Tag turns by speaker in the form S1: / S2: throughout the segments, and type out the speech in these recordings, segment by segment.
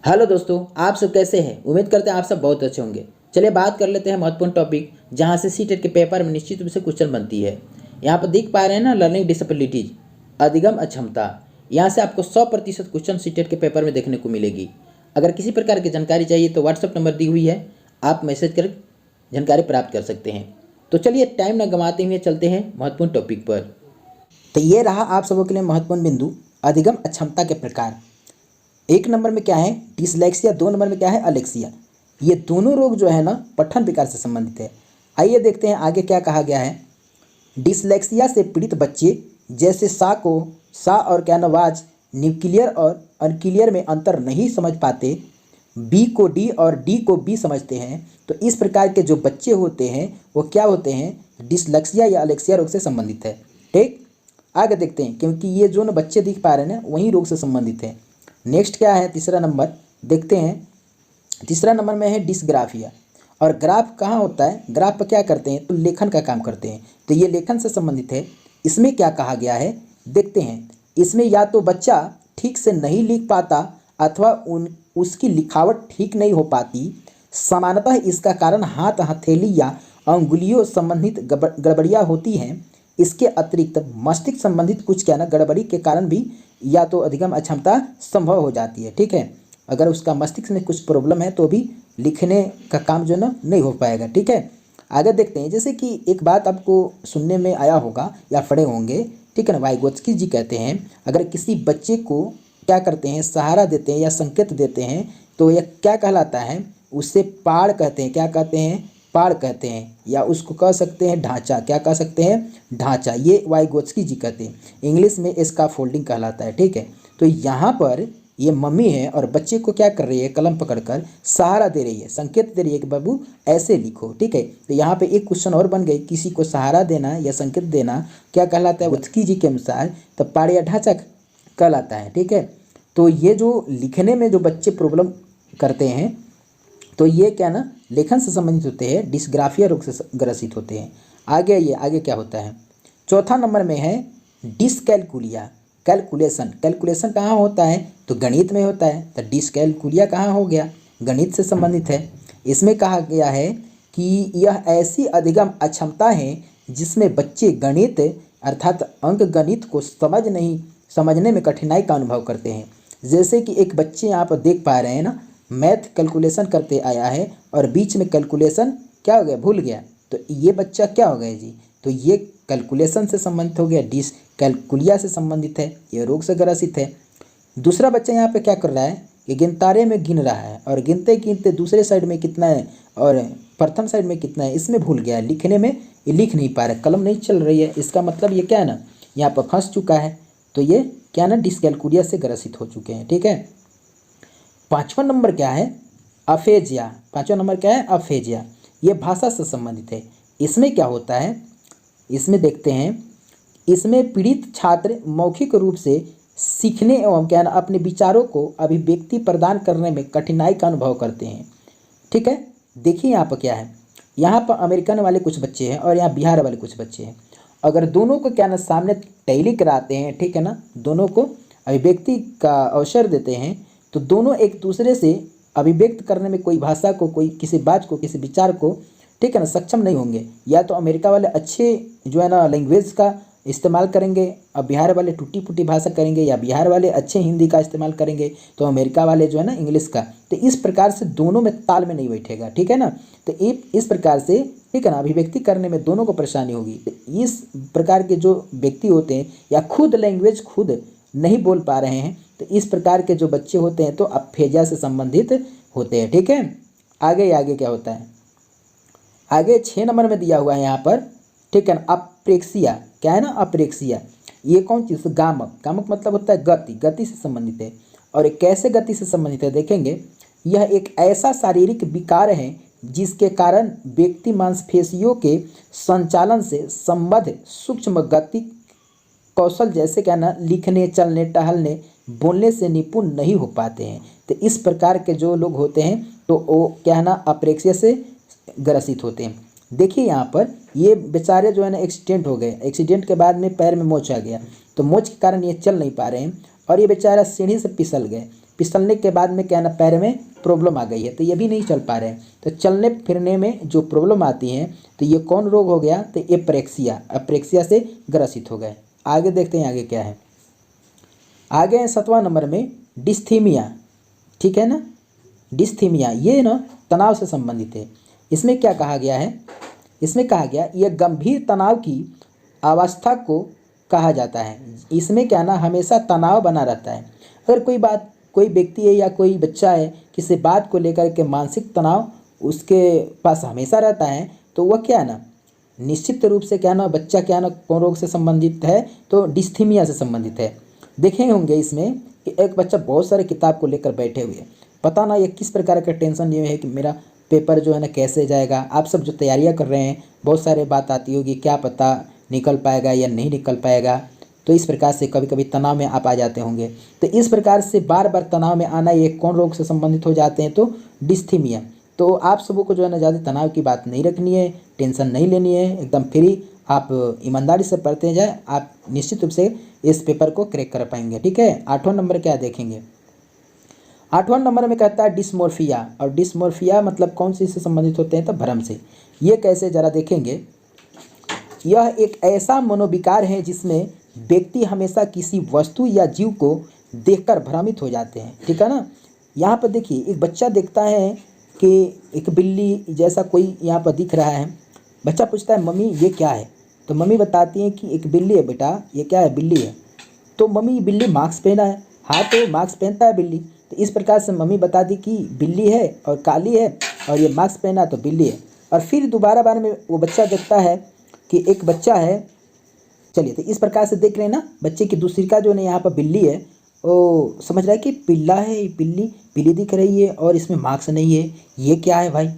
S1: Hello दोस्तों, आप सब कैसे हैं। उम्मीद करते हैं आप सब बहुत अच्छे होंगे। चलिए बात कर लेते हैं महत्वपूर्ण टॉपिक जहां से सीटेट के पेपर में निश्चित रूप से क्वेश्चन बनती है। यहाँ पर देख पा रहे हैं ना, लर्निंग डिसेबिलिटीज, अधिगम अक्षमता। यहाँ से आपको 100% क्वेश्चन सीटेट के पेपर में देखने को मिलेगी। अगर किसी प्रकार की जानकारी चाहिए तो व्हाट्सअप नंबर दी हुई है, आप मैसेज कर जानकारी प्राप्त कर सकते हैं। तो चलिए टाइम न गंवाते हुए चलते हैं महत्वपूर्ण टॉपिक पर। तो ये रहा आप सबों के लिए महत्वपूर्ण बिंदु, अधिगम अक्षमता के प्रकार। 1 नंबर में क्या है, डिसलेक्सिया। 2 नंबर में क्या है, अलेक्सिया। ये दोनों रोग जो है ना, पठन विकार से संबंधित है। आइए देखते हैं आगे क्या कहा गया है। डिसलेक्सिया से पीड़ित बच्चे जैसे सा को सा और क्या ना वाज, न्यूक्लियर और अनक्लियर में अंतर नहीं समझ पाते, बी को डी और डी को बी समझते हैं। तो इस प्रकार के जो बच्चे होते हैं वो क्या होते हैं, डिसलेक्सिया या अलेक्सिया रोग से संबंधित है। ठीक, आगे देखते हैं, क्योंकि ये जो ना बच्चे दिख पा रहे हैं ना, वही रोग से संबंधित है। नेक्स्ट क्या है, तीसरा नंबर देखते हैं। तीसरा नंबर में है डिसग्राफिया। और ग्राफ कहाँ होता है, ग्राफ पर क्या करते हैं, तो लेखन का काम करते हैं। तो ये लेखन से संबंधित है। इसमें क्या कहा गया है, देखते हैं। इसमें या तो बच्चा ठीक से नहीं लिख पाता अथवा उसकी लिखावट ठीक नहीं हो पाती। सामान्यतः इसका कारण हाथ, हथेली या अंगुलियों संबंधित गड़बड़ियाँ होती हैं। इसके अतिरिक्त मस्तिष्क संबंधित कुछ क्या ना गड़बड़ी के कारण भी या तो अधिगम अक्षमता संभव हो जाती है। ठीक है, अगर उसका मस्तिष्क में कुछ प्रॉब्लम है तो भी लिखने का काम जो ना नहीं हो पाएगा। ठीक है, आगे देखते हैं। जैसे कि एक बात आपको सुनने में आया होगा या पढ़े होंगे, ठीक है ना, वाइगोत्स्की जी कहते हैं, अगर किसी बच्चे को क्या करते हैं, सहारा देते हैं या संकेत देते हैं तो यह क्या कहलाता है, उसे पाड़ कहते हैं। क्या कहते हैं, पाड़ कहते हैं, या उसको कह सकते हैं ढांचा। क्या कह सकते हैं, ढांचा। ये वाइगोत्स्की जी कहते हैं, इंग्लिश में इसका फोल्डिंग कहलाता है। ठीक है, तो यहाँ पर ये मम्मी है और बच्चे को क्या कर रही है, कलम पकड़कर सहारा दे रही है, संकेत दे रही है कि बाबू ऐसे लिखो। ठीक है, तो यहाँ पे एक क्वेश्चन और बन गई, किसी को सहारा देना या संकेत देना क्या कहलाता है, वाइगोत्स्की जी के अनुसार तो पाड़ या ढांचा कहलाता है। ठीक है, तो ये जो लिखने में जो बच्चे प्रॉब्लम करते हैं तो ये क्या ना लेखन से संबंधित होते हैं, डिसग्राफिया रोग से ग्रसित होते हैं। आगे ये आगे क्या होता है, चौथा नंबर में है डिसकैलकुलिया। कैलकुलेशन, कैलकुलेशन कहाँ होता है, तो गणित में होता है। तो डिसकैलकुलिया कहाँ हो गया, गणित से संबंधित है। इसमें कहा गया है कि यह ऐसी अधिगम अक्षमता है जिसमें बच्चे गणित अर्थात अंक गणित को समझने में कठिनाई का अनुभव करते हैं। जैसे कि एक बच्चे यहाँ पर देख पा रहे हैं ना, मैथ कैलकुलेशन करते आया है और बीच में कैलकुलेशन क्या हो गया, भूल गया। तो ये बच्चा क्या हो गया जी, तो ये कैलकुलेशन से संबंधित हो गया, डिस कैलकुलिया से संबंधित है, ये रोग से ग्रसित है। दूसरा बच्चा यहाँ पे क्या कर रहा है कि गिनतारे में गिन रहा है और गिनते गिनते दूसरे साइड में कितना है और प्रथम साइड में कितना है इसमें भूल गया है। लिखने में ये लिख नहीं पा रहा, कलम नहीं चल रही है। इसका मतलब ये क्या है ना, यहाँ पर फंस चुका है। तो ये क्या ना डिसकैलकुलिया से ग्रसित हो चुके हैं। ठीक है, पांचवा नंबर क्या है, अफेजिया। पांचवा नंबर क्या है, अफेजिया। ये भाषा से संबंधित है। इसमें क्या होता है, इसमें देखते हैं। इसमें पीड़ित छात्र मौखिक रूप से सीखने एवं क्या ना अपने विचारों को अभिव्यक्ति प्रदान करने में कठिनाई का अनुभव करते हैं। ठीक है, देखिए यहाँ पर क्या है, यहाँ पर अमेरिकन वाले कुछ बच्चे हैं और यहाँ बिहार वाले कुछ बच्चे हैं। अगर दोनों को क्या ना सामने टैली कराते हैं, ठीक है ना, दोनों को अभिव्यक्ति का अवसर देते हैं तो दोनों एक दूसरे से अभिव्यक्त करने में कोई भाषा को, कोई किसी बात को, किसी विचार को, ठीक है ना, सक्षम नहीं होंगे। या तो अमेरिका वाले अच्छे जो है ना लैंग्वेज का इस्तेमाल करेंगे और बिहार वाले टूटी फूटी भाषा करेंगे, या बिहार वाले अच्छे हिंदी का इस्तेमाल करेंगे तो अमेरिका वाले जो है ना इंग्लिश का। तो इस प्रकार से दोनों में ताल में नहीं बैठेगा। ठीक है ना, तो इस प्रकार से ठीक है ना अभिव्यक्ति करने में दोनों को परेशानी होगी। तो इस प्रकार के जो व्यक्ति होते हैं या खुद लैंग्वेज खुद नहीं बोल पा रहे हैं, तो इस प्रकार के जो बच्चे होते हैं तो अफेजिया से संबंधित होते हैं। ठीक है, आगे आगे क्या होता है, आगे 6 नंबर में दिया हुआ है यहाँ पर, ठीक है ना, अप्रेक्सिया। क्या है ना, अप्रेक्सिया। ये कौन चीज़, गामक। गामक मतलब होता है गति, गति से संबंधित है। और ये कैसे गति से संबंधित है देखेंगे। यह एक ऐसा शारीरिक विकार है जिसके कारण व्यक्ति मांसपेशियों के संचालन से संबद्ध सूक्ष्म गति कौशल जैसे क्या ना लिखने, चलने, टहलने, बोलने से निपुण नहीं हो पाते हैं। तो इस प्रकार के जो लोग होते हैं तो वो क्या है ना अप्रेक्सिया से ग्रसित होते हैं। देखिए यहाँ पर ये बेचारे जो है ना एक्सीडेंट हो गए, एक्सीडेंट के बाद में पैर में मोच आ गया, तो मोच के कारण ये चल नहीं पा रहे हैं और ये बेचारा सीढ़ी से फिसल गए। फिसलने के बाद में क्या ना पैर में प्रॉब्लम आ गई है, तो ये भी नहीं चल पा रहे हैं। तो चलने फिरने में जो प्रॉब्लम आती है, तो ये कौन रोग हो गया, तो एप्रेक्सिया, एप्रेक्सिया से ग्रसित हो गए। आगे देखते हैं आगे क्या है। आगे है 7वां नंबर में डिस्थीमिया, ठीक है ना। डिस्थीमिया ये ना तनाव से संबंधित है। इसमें क्या कहा गया है, इसमें कहा गया यह गंभीर तनाव की अवस्था को कहा जाता है। इसमें क्या ना हमेशा तनाव बना रहता है। अगर कोई व्यक्ति है या कोई बच्चा है, किसी बात को लेकर के मानसिक तनाव उसके पास हमेशा रहता है, तो वह क्या है ना निश्चित रूप से क्या ना बच्चा क्या ना कौन रोग से संबंधित है, तो डिस्थीमिया से संबंधित है। देखे होंगे इसमें कि एक बच्चा बहुत सारे किताब को लेकर बैठे हुए, पता ना ये किस प्रकार का टेंशन लिए है कि मेरा पेपर जो है ना कैसे जाएगा। आप सब जो तैयारियां कर रहे हैं, बहुत सारे बात आती होगी, क्या पता निकल पाएगा या नहीं निकल पाएगा। तो इस प्रकार से कभी कभी तनाव में आप आ जाते होंगे। तो इस प्रकार से बार बार तनाव में आना, ये कौन रोग से संबंधित हो जाते हैं, तो डिस्थीमिया। तो आप सबों को जो है ना ज़्यादा तनाव की बात नहीं रखनी है, टेंशन नहीं लेनी है, एकदम फ्री आप ईमानदारी से पढ़ते जाए, आप निश्चित रूप से इस पेपर को क्रैक कर पाएंगे। ठीक है। 8वां नंबर क्या देखेंगे। 8वां नंबर में कहता है डिस्मोर्फिया, और डिस्मोर्फिया मतलब कौन सी से संबंधित होते हैं, तो भ्रम से। ये कैसे जरा देखेंगे। यह एक ऐसा मनोविकार है जिसमें व्यक्ति हमेशा किसी वस्तु या जीव को देखकर भ्रमित हो जाते हैं। ठीक है ना। यहाँ पर देखिए एक बच्चा देखता है कि एक बिल्ली जैसा कोई यहाँ पर दिख रहा है। बच्चा पूछता है मम्मी ये क्या है, तो मम्मी बताती है कि एक बिल्ली है बेटा, ये क्या है, बिल्ली है। तो मम्मी बिल्ली मास्क पहना है, हाँ तो मास्क पहनता है बिल्ली। तो इस प्रकार से मम्मी बता दी कि बिल्ली है और काली है और ये मास्क पहना तो बिल्ली है। और फिर दोबारा बार में वो बच्चा देखता है कि एक बच्चा है। चलिए, तो इस प्रकार से देख रहे हैं ना, बच्चे की दूसरी का जो है यहाँ पर बिल्ली है, वो समझ रहा है कि पिल्ला है, बिल्ली बिल्ली दिख रही है और इसमें मास्क नहीं है, ये क्या है भाई।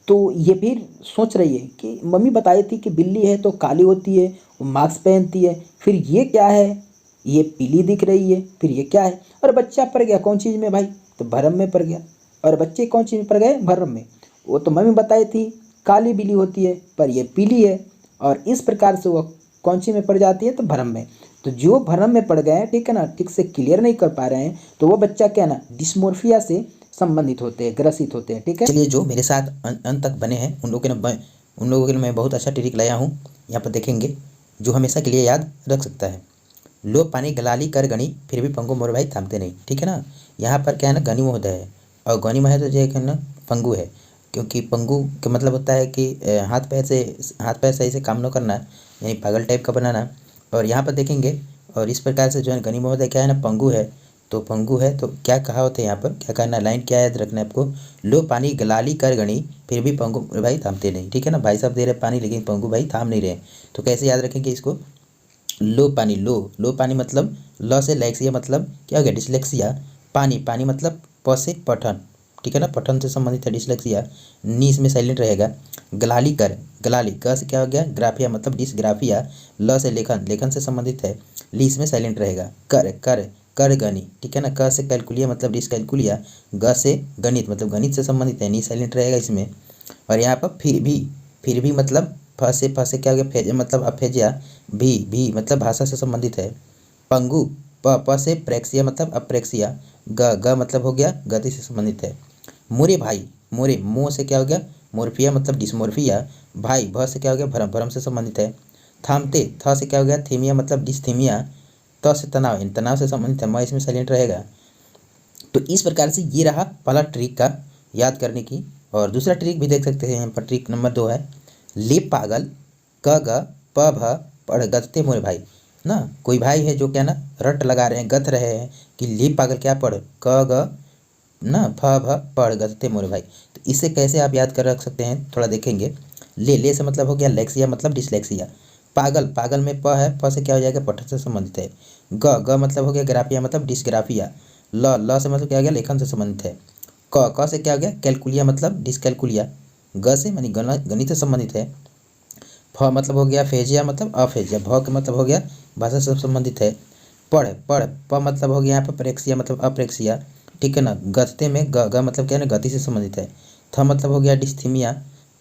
S1: तो ये फिर सोच रही है कि मम्मी बताई थी कि बिल्ली है तो काली होती है, वो मास्क पहनती है, फिर ये क्या है, ये पीली दिख रही है, फिर ये क्या है। और बच्चा पड़ गया कौन चीज़ में भाई, तो भरम में पड़ गया। और बच्चे कौन चीज़ में पड़ गए, भरम में। वो तो मम्मी बताई थी काली बिल्ली होती है, पर ये पीली है। और इस प्रकार से वो कौन सी में पड़ जाती है, तो भरम में। तो जो भरम में पड़ गए, ठीक है ना, ठीक से क्लियर नहीं कर पा रहे हैं, तो वो बच्चा क्या ना डिस्मोर्फिया से संबंधित होते हैं, ग्रसित होते हैं। ठीक है। चलिए, जो मेरे साथ अंत तक बने हैं उन लोगों के लिए मैं बहुत अच्छा ट्रिक लाया हूँ। यहाँ पर देखेंगे जो हमेशा के लिए याद रख सकता है। लो पानी गलाली कर गणी, फिर भी पंगु मोर भाई थामते नहीं। ठीक है ना। यहाँ पर क्या है ना गनी महोदय है, और गनी महोदय जो है ना पंगु है, क्योंकि पंगु का मतलब होता है कि हाथ पैर सही से काम न करना, यानी पागल टाइप का बनाना। और यहाँ पर देखेंगे, और इस प्रकार से जो है गनी महोदय क्या है ना पंगु है, तो पंगु है तो क्या कहा होता है यहाँ पर, क्या कहना, लाइन क्या याद रखना है आपको। लो पानी गलाली कर गणी, फिर भी पंगु भाई थामते नहीं। ठीक है ना। भाई साहब दे रहे पानी, लेकिन पंगु भाई थाम नहीं रहे। तो कैसे याद रखेंगे इसको। लो पानी, लो पानी मतलब ल से लैक्सिया मतलब क्या हो गया, डिसलेक्सिया। पानी मतलब प से पठन, ठीक है ना, पठन से संबंधित है डिसलेक्सिया। नी इसमें साइलेंट रहेगा। गलाली कर, गलाली ग से क्या हो गया, ग्राफिया मतलब डिसग्राफिया। ल से लेखन से संबंधित है, ली इसमें साइलेंट रहेगा। कर गणि, ठीक है ना। क से कैलकुलिया मतलब डिसकैलकुलिया। ग से गणित मतलब गणित से संबंधित है, नी साइलेंट रहेगा इसमें। और यहाँ पर फिर भी मतलब फ से क्या हो गया, फेज मतलब अफेजिया। भी मतलब भाषा से संबंधित है। पंगु प से प्रेक्सिया मतलब अप्रेक्सिया। ग मतलब हो गया गति से संबंधित है। मोरे भाई, मोरे मुँह से क्या हो गया, मोर्फिया मतलब डिस्मोर्फिया। भाई भ से क्या हो गया, भरम से संबंधित है। थामते थ से क्या हो गया, थीमिया मतलब डिस्थीमिया। त से तनाव, इन तनाव से संबंधित है, म इसमें साइलेंट रहेगा। तो इस प्रकार से ये रहा पहला ट्रिक का याद करने की। और दूसरा ट्रिक भी देख सकते हैं यहाँ पर, ट्रिक नंबर 2 है ले पागल क ग प भ पढ़ गधते मोरे भाई ना। कोई भाई है जो क्या ना रट लगा रहे हैं, गथ रहे हैं कि ले पागल क्या पढ़, क ग ना फ भ पढ़ गधते मोरे भाई। तो इसे कैसे आप याद कर रख सकते हैं, थोड़ा देखेंगे। ले से मतलब हो गया लेक्सिया मतलब डिसलेक्सिया। पागल में प है, प से क्या हो जाएगा, पठन से संबंधित है। ग मतलब हो गया ग्राफिया मतलब डिसग्राफिया। ल से मतलब क्या हो गया, लेखन से संबंधित है। क से क्या हो गया, कैलकुलिया मतलब डिसकैलकुलिया। ग से मानी गणित से संबंधित है। फ मतलब हो गया फेजिया मतलब अफेजिया। भ का मतलब हो गया भाषा से संबंधित है। पढ़ प मतलब हो गया यहाँ पर प्रेक्सिया मतलब अप्रेक्सिया, ठीक है ना। गधते में ग मतलब क्या है ना गति से संबंधित है। थ मतलब हो गया डिस्थीमिया।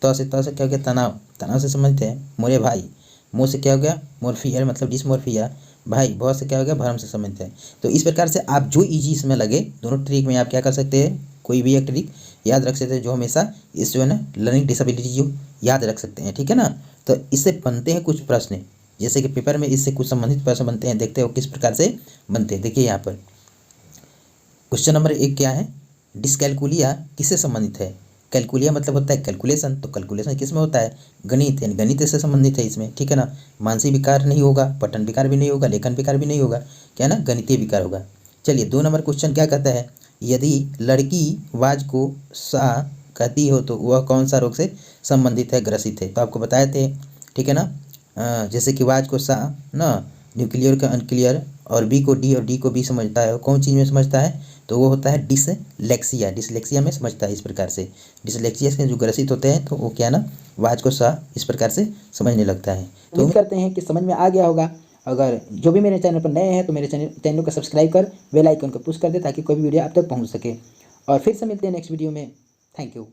S1: त से क्या हो गया, तनाव से संबंधित है। मोरे भाई, मुँह से क्या हो गया, मोर्फिया मतलब डिसमोर्फिया। भाई बहुत से क्या हो गया, भ्रम से संबंधित है। तो इस प्रकार से आप जो इजी इसमें लगे दोनों ट्रिक में आप क्या कर सकते हैं, कोई भी एक ट्रिक याद रख सकते हैं जो हमेशा इस जो है ना लर्निंग डिसेबिलिटी जो याद रख सकते हैं, ठीक है ना। तो इससे बनते हैं कुछ प्रश्न, जैसे कि पेपर में इससे कुछ संबंधित प्रश्न बनते हैं, देखते हो किस प्रकार से बनते हैं। देखिए यहाँ पर क्वेश्चन नंबर 1 क्या है, डिसकैलकुलिया किससे संबंधित है। कैलकुलिया मतलब होता है कैलकुलेशन, तो कैलकुलेशन किस में होता है, गणित, यानी गणित से संबंधित है इसमें, ठीक है ना। मानसिक विकार नहीं होगा, पठन विकार भी नहीं होगा, लेखन विकार भी नहीं होगा, क्या ना गणितीय विकार होगा। चलिए 2 नंबर क्वेश्चन क्या कहता है, यदि लड़की वाज को सा कहती हो तो वह कौन सा रोग से संबंधित है, ग्रसित है। तो आपको बताए थे, ठीक है ना। जैसे कि वाज को सा ना, न्यूक्लियर का अनक्लियर, और बी को डी और डी को बी समझता है, कौन चीज़ में समझता है, तो वो होता है डिसलेक्सिया, डिसलेक्सिया में समझता है। इस प्रकार से डिसलेक्सिया से जो ग्रसित होते हैं तो वो क्या ना वाज को सा इस प्रकार से समझने लगता है। तो उम्मीद करते हैं कि समझ में आ गया होगा। अगर जो भी मेरे चैनल पर नए हैं तो मेरे चैनल को सब्सक्राइब कर बेल आइकन को पुश कर दे ताकि कोई भी वीडियो आप तक पहुंच सके। और फिर से मिलते हैं नेक्स्ट वीडियो में। Thank you.